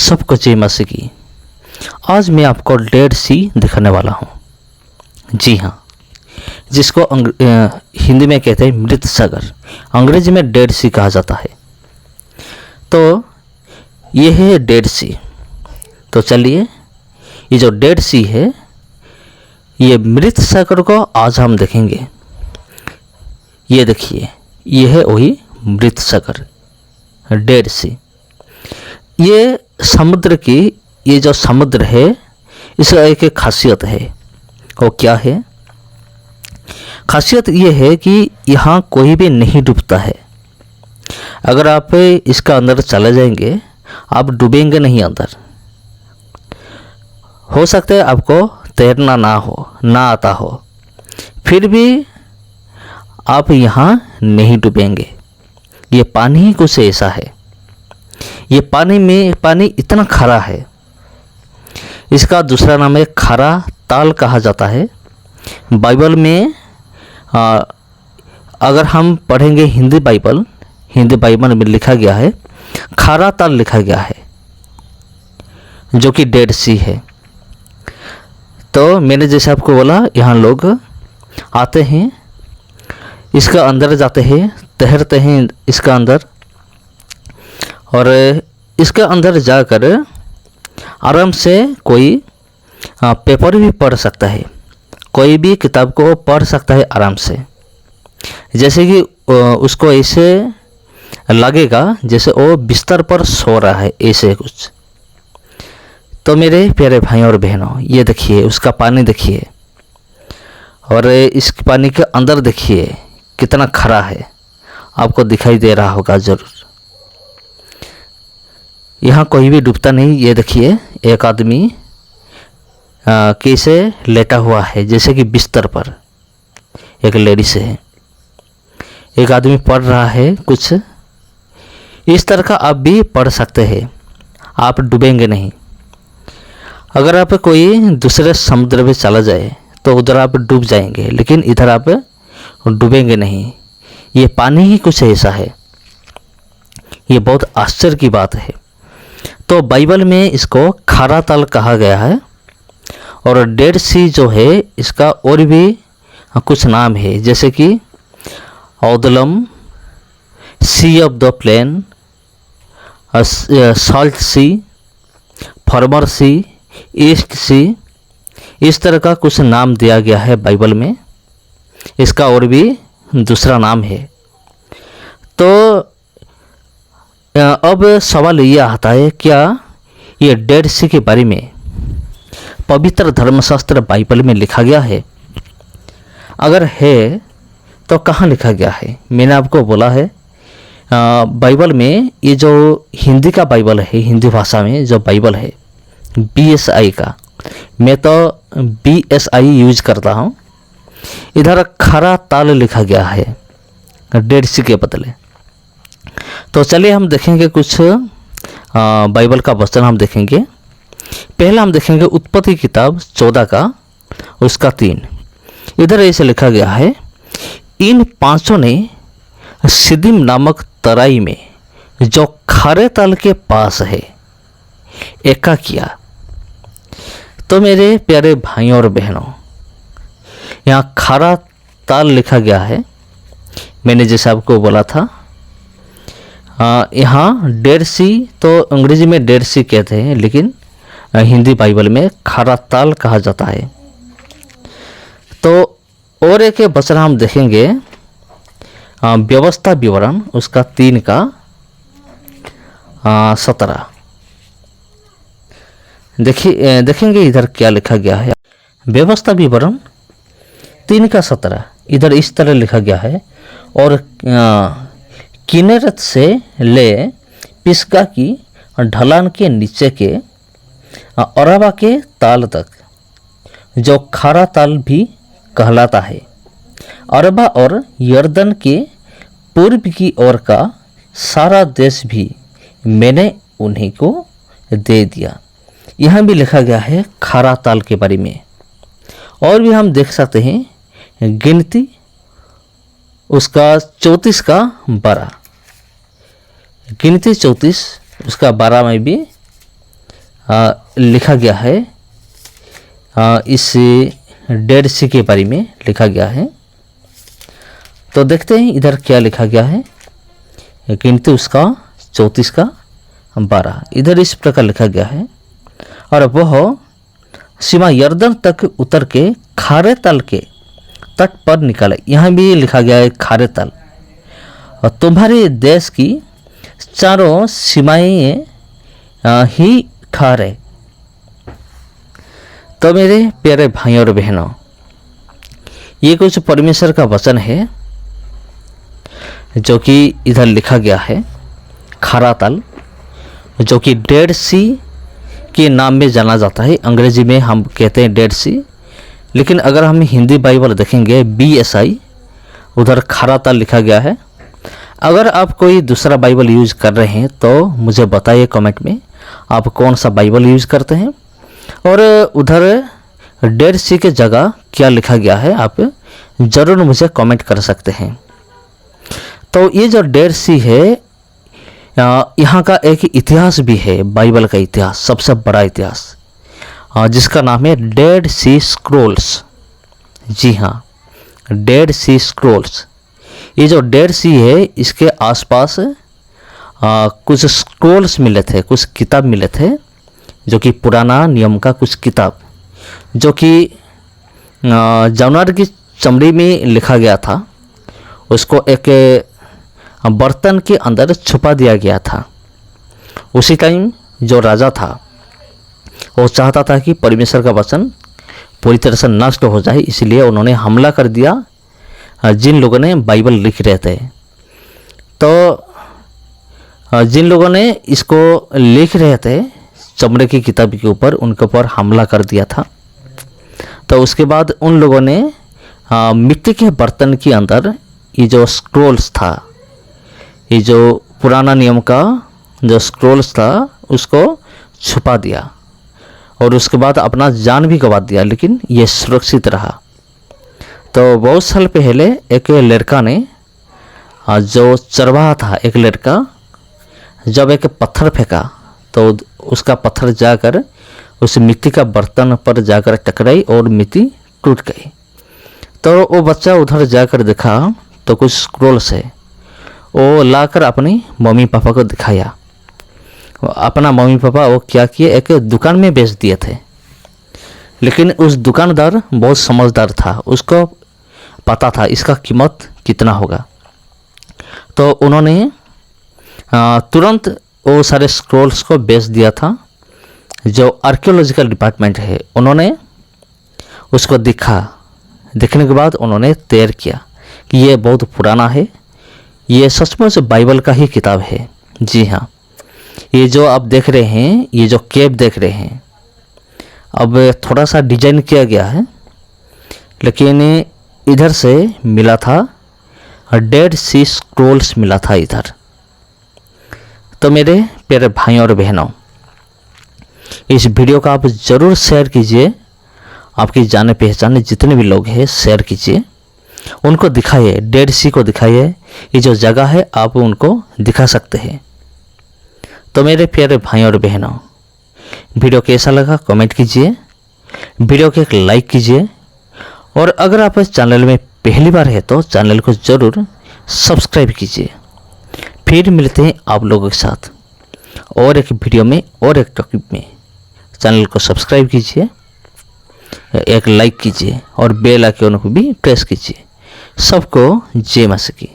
सबको जय मसीह की। आज मैं आपको डेड सी दिखाने वाला हूँ। जी हाँ, जिसको हिंदी में कहते हैं मृत सागर, अंग्रेजी में डेड सी कहा जाता है। तो ये है डेड सी। तो चलिए, ये जो डेड सी है, ये मृत सागर को आज हम देखेंगे। ये देखिए, ये है वही मृत सागर, डेड सी। ये समुद्र की, ये जो समुद्र है, इसका एक खासियत है। वो क्या है? खासियत ये है कि यहाँ कोई भी नहीं डूबता है। अगर आप इसका अंदर चले जाएंगे, आप डूबेंगे नहीं अंदर। हो सकता है आपको तैरना ना आता हो, फिर भी आप यहाँ नहीं डूबेंगे। ये पानी ही कुछ ऐसा है। ये पानी इतना खारा है। इसका दूसरा नाम है खारा ताल कहा जाता है। बाइबल में अगर हम पढ़ेंगे हिंदी बाइबल में लिखा गया है, खारा ताल लिखा गया है, जो कि डेड सी है। तो मैंने जैसे आपको बोला, यहाँ लोग आते हैं, इसका अंदर जाते हैं, तैरते हैं इसका अंदर, और इसके अंदर जाकर आराम से कोई पेपर भी पढ़ सकता है, कोई भी किताब को पढ़ सकता है आराम से। जैसे कि उसको ऐसे लगेगा जैसे वो बिस्तर पर सो रहा है, ऐसे कुछ। तो मेरे प्यारे भाइयों और बहनों, ये देखिए, उसका पानी देखिए, और इस पानी के अंदर देखिए कितना खरा है। आपको दिखाई दे रहा होगा ज़रूर। यहाँ कोई भी डूबता नहीं। ये देखिए, एक आदमी कैसे लेटा हुआ है, जैसे कि बिस्तर पर एक लेडीज है। एक आदमी पढ़ रहा है कुछ। इस तरह का आप भी पढ़ सकते हैं, आप डूबेंगे नहीं। अगर आप कोई दूसरे समुद्र में चला जाए तो उधर आप डूब जाएंगे, लेकिन इधर आप डूबेंगे नहीं। ये पानी ही कुछ ऐसा है। ये बहुत आश्चर्य की बात है। तो बाइबल में इसको खारा ताल कहा गया है। और डेड सी जो है, इसका और भी कुछ नाम है, जैसे कि औदलम, sea of the plain, salt sea, former sea, east sea, इस तरह का कुछ नाम दिया गया है बाइबल में। इसका और भी दूसरा नाम है। तो अब सवाल ये आता है, क्या ये डेड सी के बारे में पवित्र धर्मशास्त्र बाइबल में लिखा गया है? अगर है तो कहाँ लिखा गया है? मैंने आपको बोला है, बाइबल में, ये जो हिंदी का बाइबल है, हिंदी भाषा में जो बाइबल है, BSI का, मैं तो BSI यूज करता हूँ। इधर खारा ताल लिखा गया है डेड सी के बदले। तो चलिए हम देखेंगे कुछ बाइबल का वचन हम देखेंगे। पहला हम देखेंगे उत्पत्ति किताब 14 का उसका 3। इधर ऐसे लिखा गया है, इन पांचों ने सिद्दीम नामक तराई में जो खारे ताल के पास है एका किया। तो मेरे प्यारे भाइयों और बहनों, यहाँ खारा ताल लिखा गया है। मैंने जैसे आपको बोला था, यहाँ डेड सी, तो अंग्रेजी में डेड सी कहते हैं, लेकिन हिंदी बाइबल में खारा ताल कहा जाता है। तो और एक वचन हम देखेंगे, व्यवस्था विवरण उसका 3 का 17। देखेंगे इधर क्या लिखा गया है। व्यवस्था विवरण 3 का 17 इधर इस तरह लिखा गया है, और किन्नरेत से ले पिस्गा की ढलान के नीचे के अराबा के ताल तक, जो खारा ताल भी कहलाता है, अरबा और यर्दन के पूर्व की ओर का सारा देश भी मैंने उन्हीं को दे दिया। यहाँ भी लिखा गया है खारा ताल के बारे में। और भी हम देख सकते हैं, गिनती उसका 34 का 12, गिनती 34 उसका 12 में भी लिखा गया है, इस डेड सी के बारे में लिखा गया है। तो देखते हैं इधर क्या लिखा गया है। गिनती उसका 34 का 12। इधर इस प्रकार लिखा गया है, और वह सीमा यर्दन तक उतर के खारे तल के तट पर निकले। यहाँ भी लिखा गया है खारे तल। और तुम्हारे देश की चारों सीमाएं ही खारे। तो मेरे प्यारे भाइयों और बहनों, ये कुछ परमेश्वर का वचन है जो कि इधर लिखा गया है। खारा तल, जो कि डेड सी के नाम में जाना जाता है। अंग्रेजी में हम कहते हैं डेड सी, लेकिन अगर हम हिंदी बाइबल देखेंगे BSI, उधर खारा तल लिखा गया है। अगर आप कोई दूसरा बाइबल यूज़ कर रहे हैं तो मुझे बताइए कमेंट में आप कौन सा बाइबल यूज़ करते हैं, और उधर डेड सी के जगह क्या लिखा गया है आप ज़रूर मुझे कमेंट कर सकते हैं। तो ये जो डेड सी है, यहाँ का एक इतिहास भी है, बाइबल का इतिहास, सबसे बड़ा इतिहास, जिसका नाम है डेड सी स्क्रोल्स। जी हाँ, डेड सी स्क्रोल्स। ये जो डेड सी है, इसके आसपास कुछ स्क्रोल्स मिले थे, कुछ किताब मिले थे, जो कि पुराना नियम का कुछ किताब, जो कि जानवर की चमड़ी में लिखा गया था। उसको एक बर्तन के अंदर छुपा दिया गया था। उसी टाइम जो राजा था वो चाहता था कि परमेश्वर का वचन पूरी तरह से नष्ट हो जाए, इसलिए उन्होंने हमला कर दिया जिन लोगों ने बाइबल लिख रहे थे। तो जिन लोगों ने इसको लिख रहे थे चमड़े की किताब के ऊपर, उनके ऊपर हमला कर दिया था। तो उसके बाद उन लोगों ने मिट्टी के बर्तन के अंदर ये जो स्क्रोल्स था, ये जो पुराना नियम का जो स्क्रोल्स था, उसको छुपा दिया, और उसके बाद अपना जान भी गंवा दिया, लेकिन ये सुरक्षित रहा। तो बहुत साल पहले एक लड़का ने, जो चरवाहा था, एक लड़का जब एक पत्थर फेंका तो उसका पत्थर जाकर उस मिट्टी का बर्तन पर जाकर टकराई और मिट्टी टूट गई। तो वो बच्चा उधर जाकर देखा तो कुछ स्क्रोल्स है, वो लाकर अपनी मम्मी पापा को दिखाया। अपना मम्मी पापा वो क्या किए, एक दुकान में बेच दिए थे। लेकिन उस दुकानदार बहुत समझदार था, उसको पता था इसका कीमत कितना होगा। तो उन्होंने तुरंत वो सारे स्क्रोल्स को बेच दिया था। जो आर्कियोलॉजिकल डिपार्टमेंट है, उन्होंने उसको देखने के बाद उन्होंने तैयार किया कि ये बहुत पुराना है, ये सचमुच बाइबल का ही किताब है। जी हाँ, ये जो आप देख रहे हैं, ये जो केव देख रहे हैं, अब थोड़ा सा डिजाइन किया गया है, लेकिन इधर से मिला था, डेड सी स्क्रोल्स मिला था इधर। तो मेरे प्यारे भाइयों और बहनों, इस वीडियो का आप ज़रूर शेयर कीजिए। आपकी जाने पहचाने जितने भी लोग हैं शेयर कीजिए, उनको दिखाइए, डेड सी को दिखाइए। ये जो जगह है आप उनको दिखा सकते हैं। तो मेरे प्यारे भाइयों और बहनों, वीडियो कैसा लगा कमेंट कीजिए, वीडियो को एक लाइक कीजिए, और अगर आप इस चैनल में पहली बार है तो चैनल को ज़रूर सब्सक्राइब कीजिए। फिर मिलते हैं आप लोगों के साथ और एक वीडियो में और एक टॉपिक में। चैनल को सब्सक्राइब कीजिए, एक लाइक कीजिए, और बेल आइकन को भी प्रेस कीजिए। सबको जय मसीह की।